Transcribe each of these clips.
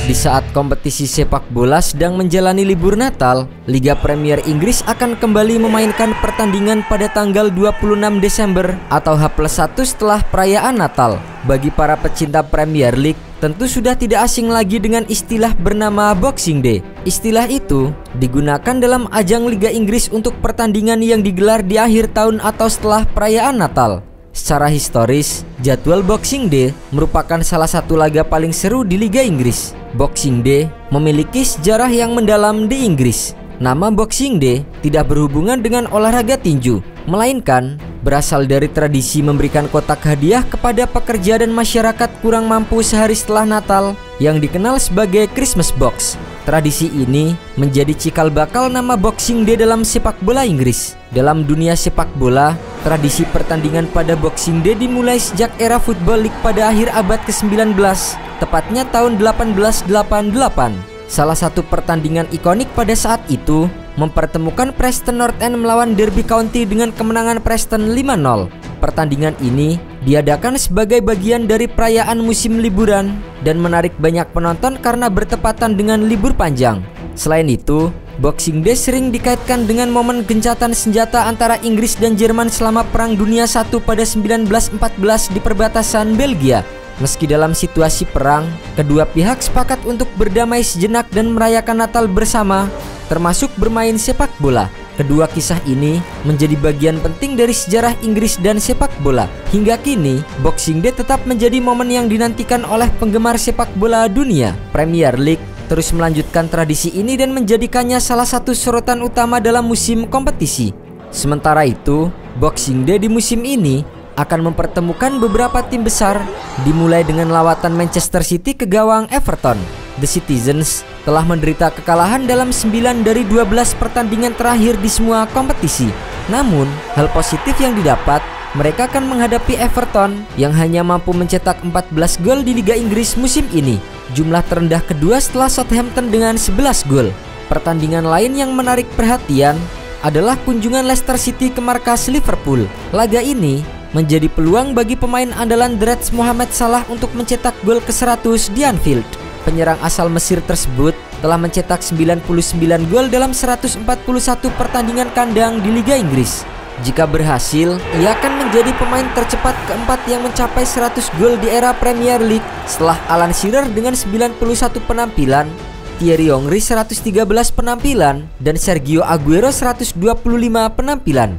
Di saat kompetisi sepak bola sedang menjalani libur Natal, Liga Premier Inggris akan kembali memainkan pertandingan pada tanggal 26 Desember atau H+1 setelah perayaan Natal. Bagi para pecinta Premier League, tentu sudah tidak asing lagi dengan istilah bernama Boxing Day. Istilah itu digunakan dalam ajang Liga Inggris untuk pertandingan yang digelar di akhir tahun atau setelah perayaan Natal. Secara historis, jadwal Boxing Day merupakan salah satu laga paling seru di Liga Inggris. Boxing Day memiliki sejarah yang mendalam di Inggris. Nama Boxing Day tidak berhubungan dengan olahraga tinju, melainkan berasal dari tradisi memberikan kotak hadiah kepada pekerja dan masyarakat kurang mampu sehari setelah Natal yang dikenal sebagai Christmas Box. Tradisi ini menjadi cikal bakal nama Boxing Day dalam sepak bola Inggris. Dalam dunia sepak bola, tradisi pertandingan pada Boxing Day dimulai sejak era Football League pada akhir abad ke-19, tepatnya tahun 1888. Salah satu pertandingan ikonik pada saat itu mempertemukan Preston North End melawan Derby County dengan kemenangan Preston 5-0. Pertandingan ini diadakan sebagai bagian dari perayaan musim liburan dan menarik banyak penonton karena bertepatan dengan libur panjang. Selain itu, Boxing Day sering dikaitkan dengan momen gencatan senjata antara Inggris dan Jerman selama Perang Dunia I pada 1914 di perbatasan Belgia. Meski dalam situasi perang, kedua pihak sepakat untuk berdamai sejenak dan merayakan Natal bersama, termasuk bermain sepak bola. Kedua kisah ini menjadi bagian penting dari sejarah Inggris dan sepak bola. Hingga kini, Boxing Day tetap menjadi momen yang dinantikan oleh penggemar sepak bola dunia. Premier League terus melanjutkan tradisi ini dan menjadikannya salah satu sorotan utama dalam musim kompetisi. Sementara itu, Boxing Day di musim ini akan mempertemukan beberapa tim besar, dimulai dengan lawatan Manchester City ke gawang Everton. The Citizens telah menderita kekalahan dalam 9 dari 12 pertandingan terakhir di semua kompetisi. Namun, hal positif yang didapat, mereka akan menghadapi Everton yang hanya mampu mencetak 14 gol di Liga Inggris musim ini, jumlah terendah kedua setelah Southampton dengan 11 gol. Pertandingan lain yang menarik perhatian adalah kunjungan Leicester City ke markas Liverpool. Laga ini menjadi peluang bagi pemain andalan The Reds Mohamed Salah untuk mencetak gol ke-100 di Anfield. Penyerang asal Mesir tersebut telah mencetak 99 gol dalam 141 pertandingan kandang di Liga Inggris. Jika berhasil, ia akan menjadi pemain tercepat keempat yang mencapai 100 gol di era Premier League setelah Alan Shearer dengan 91 penampilan, Thierry Henry 113 penampilan, dan Sergio Aguero 125 penampilan.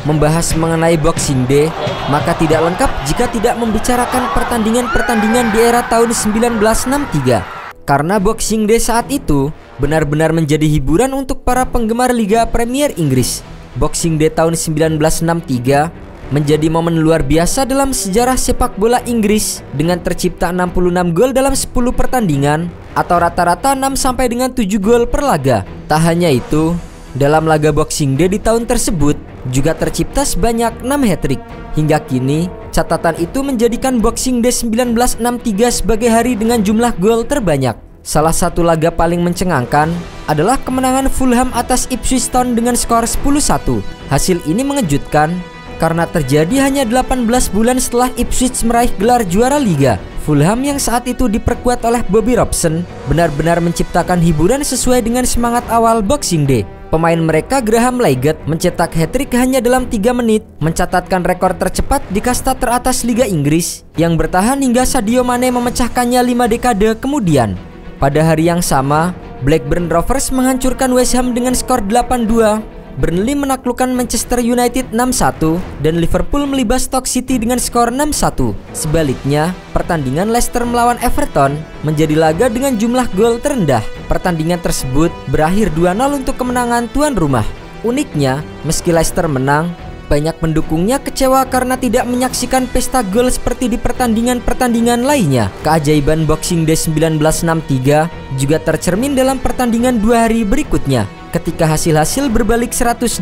Membahas mengenai Boxing Day, maka tidak lengkap jika tidak membicarakan pertandingan-pertandingan di era tahun 1963. Karena Boxing Day saat itu benar-benar menjadi hiburan untuk para penggemar Liga Premier Inggris. Boxing Day tahun 1963 menjadi momen luar biasa dalam sejarah sepak bola Inggris dengan tercipta 66 gol dalam 10 pertandingan atau rata-rata 6 sampai dengan 7 gol per laga. Tak hanya itu, dalam laga Boxing Day di tahun tersebut juga tercipta sebanyak 6 hat-trick. Hingga kini, catatan itu menjadikan Boxing Day 1963 sebagai hari dengan jumlah gol terbanyak. Salah satu laga paling mencengangkan adalah kemenangan Fulham atas Ipswich Town dengan skor 10-1. Hasil ini mengejutkan karena terjadi hanya 18 bulan setelah Ipswich meraih gelar juara Liga. Fulham yang saat itu diperkuat oleh Bobby Robson benar-benar menciptakan hiburan sesuai dengan semangat awal Boxing Day. Pemain mereka Graham Leggett mencetak hat-trick hanya dalam 3 menit, mencatatkan rekor tercepat di kasta teratas Liga Inggris yang bertahan hingga Sadio Mane memecahkannya 5 dekade kemudian. Pada hari yang sama, Blackburn Rovers menghancurkan West Ham dengan skor 8-2. Burnley menaklukkan Manchester United 6-1 dan Liverpool melibas Stoke City dengan skor 6-1. Sebaliknya, pertandingan Leicester melawan Everton menjadi laga dengan jumlah gol terendah. Pertandingan tersebut berakhir 2-0 untuk kemenangan tuan rumah. Uniknya, meski Leicester menang, banyak pendukungnya kecewa karena tidak menyaksikan pesta gol seperti di pertandingan-pertandingan lainnya. Keajaiban Boxing Day 1963 juga tercermin dalam pertandingan 2 hari berikutnya. Ketika hasil-hasil berbalik 180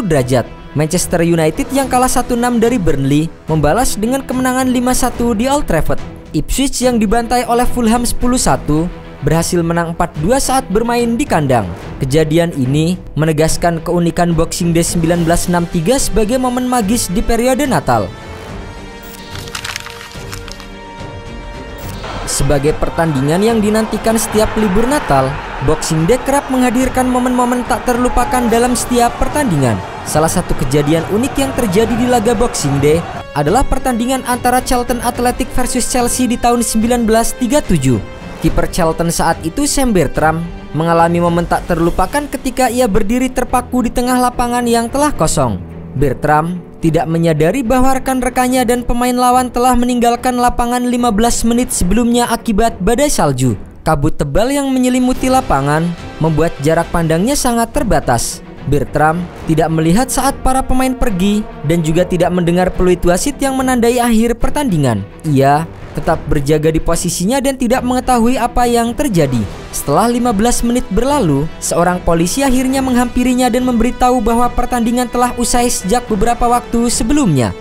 derajat, Manchester United yang kalah 1-6 dari Burnley membalas dengan kemenangan 5-1 di Old Trafford. Ipswich yang dibantai oleh Fulham 10-1 berhasil menang 4-2 saat bermain di kandang. Kejadian ini menegaskan keunikan Boxing Day 1963 sebagai momen magis di periode Natal. Sebagai pertandingan yang dinantikan setiap libur Natal, Boxing Day kerap menghadirkan momen-momen tak terlupakan dalam setiap pertandingan. Salah satu kejadian unik yang terjadi di laga Boxing Day adalah pertandingan antara Charlton Athletic versus Chelsea di tahun 1937. Kiper Charlton saat itu, Sam Bertram, mengalami momen tak terlupakan ketika ia berdiri terpaku di tengah lapangan yang telah kosong. Bertram tidak menyadari bahwa rekan-rekannya dan pemain lawan telah meninggalkan lapangan 15 menit sebelumnya akibat badai salju. Kabut tebal yang menyelimuti lapangan membuat jarak pandangnya sangat terbatas. Bertram tidak melihat saat para pemain pergi dan juga tidak mendengar peluit wasit yang menandai akhir pertandingan. Ia tetap berjaga di posisinya dan tidak mengetahui apa yang terjadi. Setelah 15 menit berlalu, seorang polisi akhirnya menghampirinya dan memberitahu bahwa pertandingan telah usai sejak beberapa waktu sebelumnya.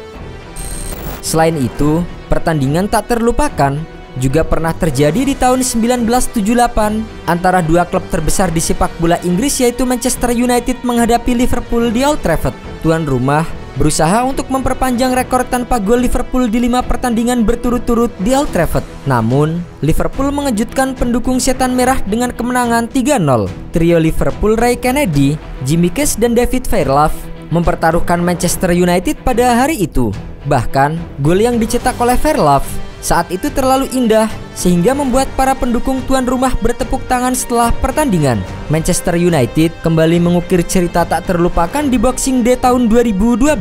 Selain itu, pertandingan tak terlupakan juga pernah terjadi di tahun 1978 antara dua klub terbesar di sepak bola Inggris, yaitu Manchester United menghadapi Liverpool di Old Trafford. Tuan rumah berusaha untuk memperpanjang rekor tanpa gol Liverpool di 5 pertandingan berturut-turut di Old Trafford. Namun, Liverpool mengejutkan pendukung Setan Merah dengan kemenangan 3-0. Trio Liverpool, Ray Kennedy, Jimmy Case, dan David Fairlove mempertaruhkan Manchester United pada hari itu. Bahkan, gol yang dicetak oleh Fairlove saat itu terlalu indah sehingga membuat para pendukung tuan rumah bertepuk tangan setelah pertandingan. Manchester United kembali mengukir cerita tak terlupakan di Boxing Day tahun 2012.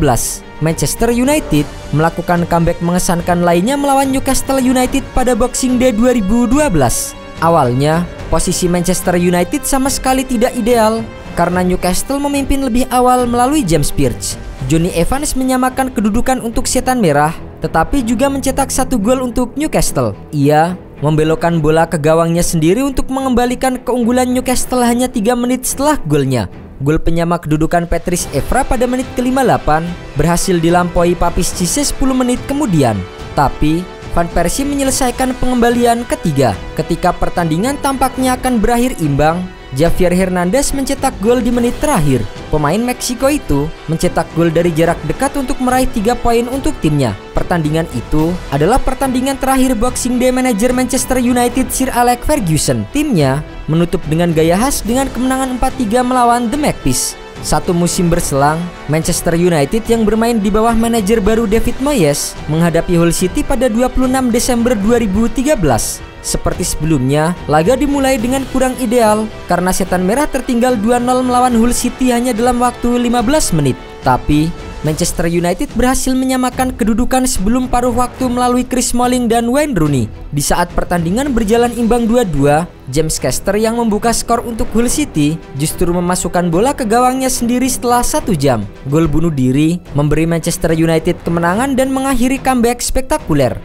Manchester United melakukan comeback mengesankan lainnya melawan Newcastle United pada Boxing Day 2012. Awalnya, posisi Manchester United sama sekali tidak ideal karena Newcastle memimpin lebih awal melalui James Pearce. Jonny Evans menyamakan kedudukan untuk Setan Merah, tetapi juga mencetak 1 gol untuk Newcastle. Ia membelokkan bola ke gawangnya sendiri untuk mengembalikan keunggulan Newcastle hanya 3 menit setelah golnya. Gol penyama kedudukan Patrice Evra pada menit ke-58 berhasil dilampaui Papis Cisse 10 menit kemudian. Tapi Van Persie menyelesaikan pengembalian ketiga. Ketika pertandingan tampaknya akan berakhir imbang, Javier Hernandez mencetak gol di menit terakhir. Pemain Meksiko itu mencetak gol dari jarak dekat untuk meraih 3 poin untuk timnya. Pertandingan itu adalah pertandingan terakhir Boxing Day manajer Manchester United Sir Alex Ferguson. Timnya menutup dengan gaya khas dengan kemenangan 4-3 melawan The Magpies. 1 musim berselang, Manchester United yang bermain di bawah manajer baru David Moyes menghadapi Hull City pada 26 Desember 2013. Seperti sebelumnya, laga dimulai dengan kurang ideal karena Setan Merah tertinggal 2-0 melawan Hull City hanya dalam waktu 15 menit. Tapi Manchester United berhasil menyamakan kedudukan sebelum paruh waktu melalui Chris Smalling dan Wayne Rooney. Di saat pertandingan berjalan imbang 2-2, James Caster yang membuka skor untuk Hull City justru memasukkan bola ke gawangnya sendiri setelah 1 jam. Gol bunuh diri memberi Manchester United kemenangan dan mengakhiri comeback spektakuler.